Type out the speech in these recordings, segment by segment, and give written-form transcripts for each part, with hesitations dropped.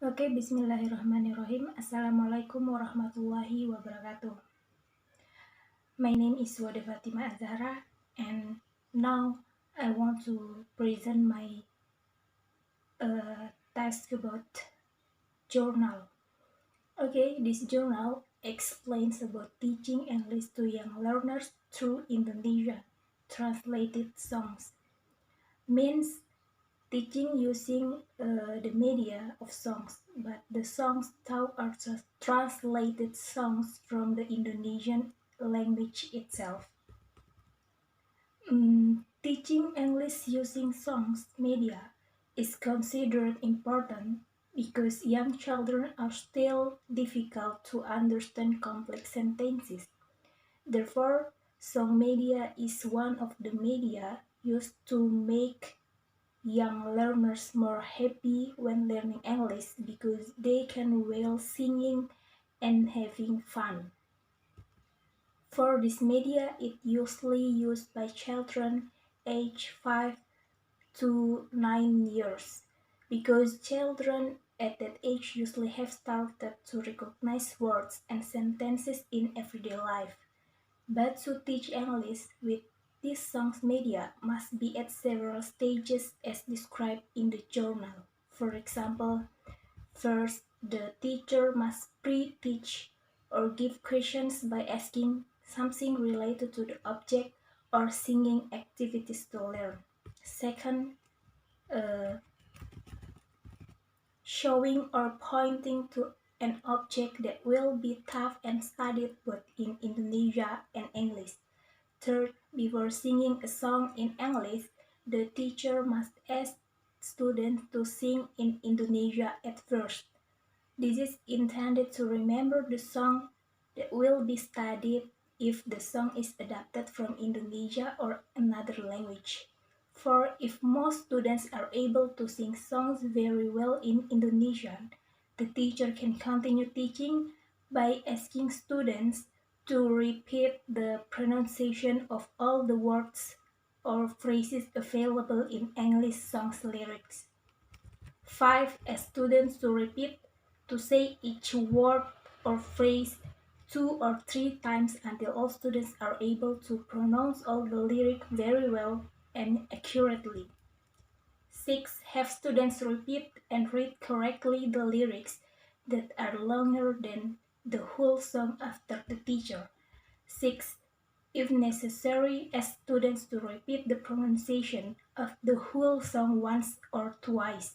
Oke, bismillahirrahmanirrahim. Assalamualaikum warahmatullahi wabarakatuh. My name is Wade Fatima Azhara, and now I want to present my task about journal. Okay, this journal explains about teaching English to young learners through Indonesia translated songs. Means teaching using the media of songs, but the songs taught are just translated songs from the Indonesian language itself. Teaching English using songs media is considered important because young children are still difficult to understand complex sentences. Therefore, song media is one of the media used to make young learners more happy when learning English because they can well singing and having fun. For this media, it usually used by children aged 5 to 9 years because children at that age usually have started to recognize words and sentences in everyday life. But to teach English with these songs media must be at several stages as described in the journal. For example, first, the teacher must pre-teach or give questions by asking something related to the object or singing activities to learn. Second, uh, showing or pointing to an object that will be taught and studied both in Indonesia and English. Third, before singing a song in English, the teacher must ask students to sing in Indonesia at first. This is intended to remember the song that will be studied if the song is adapted from Indonesia or another language. For if most students are able to sing songs very well in Indonesian, the teacher can continue teaching by asking students to repeat the pronunciation of all the words or phrases available in English songs lyrics. 5. Ask students to repeat to say each word or phrase 2 or 3 times until all students are able to pronounce all the lyric very well and accurately. 6. Have students repeat and read correctly the lyrics that are longer than the whole song after the teacher. 6. If necessary, ask students to repeat the pronunciation of the whole song once or twice.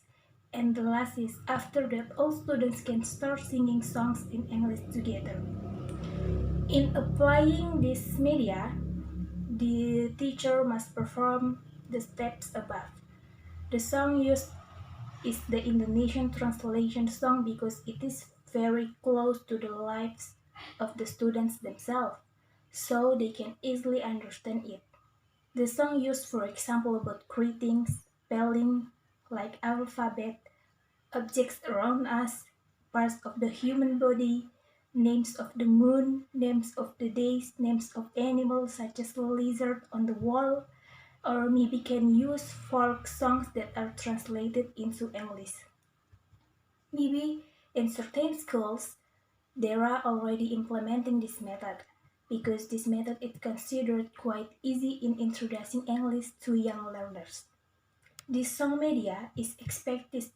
And the last is, after that, all students can start singing songs in English together. In applying this media, the teacher must perform the steps above. The song used is the Indonesian translation song because it is very close to the lives of the students themselves, so they can easily understand it. The song used, for example, about greetings, spelling, like alphabet, objects around us, parts of the human body, names of the moon, names of the days, names of animals such as the lizard on the wall, or maybe can use folk songs that are translated into English. Maybe in certain schools, they are already implementing this method because this method is considered quite easy in introducing English to young learners. This song media is expected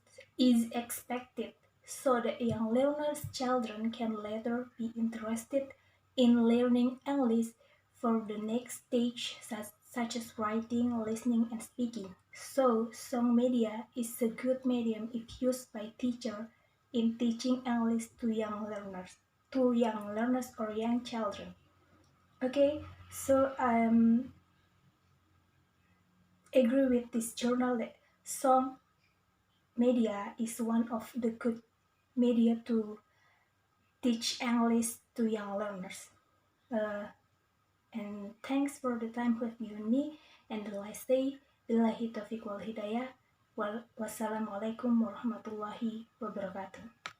so that young learners' children can later be interested in learning English for the next stage such as writing, listening, and speaking. So, song media is a good medium if used by teachers in teaching English to young learners or young children. Okay, so agree with this journal that song media is one of the good media to teach English to young learners. Uh, and thanks for the time you have given me. And the last day, billahi taufiq wal hidayah. Wassalamualaikum warahmatullahi wabarakatuh.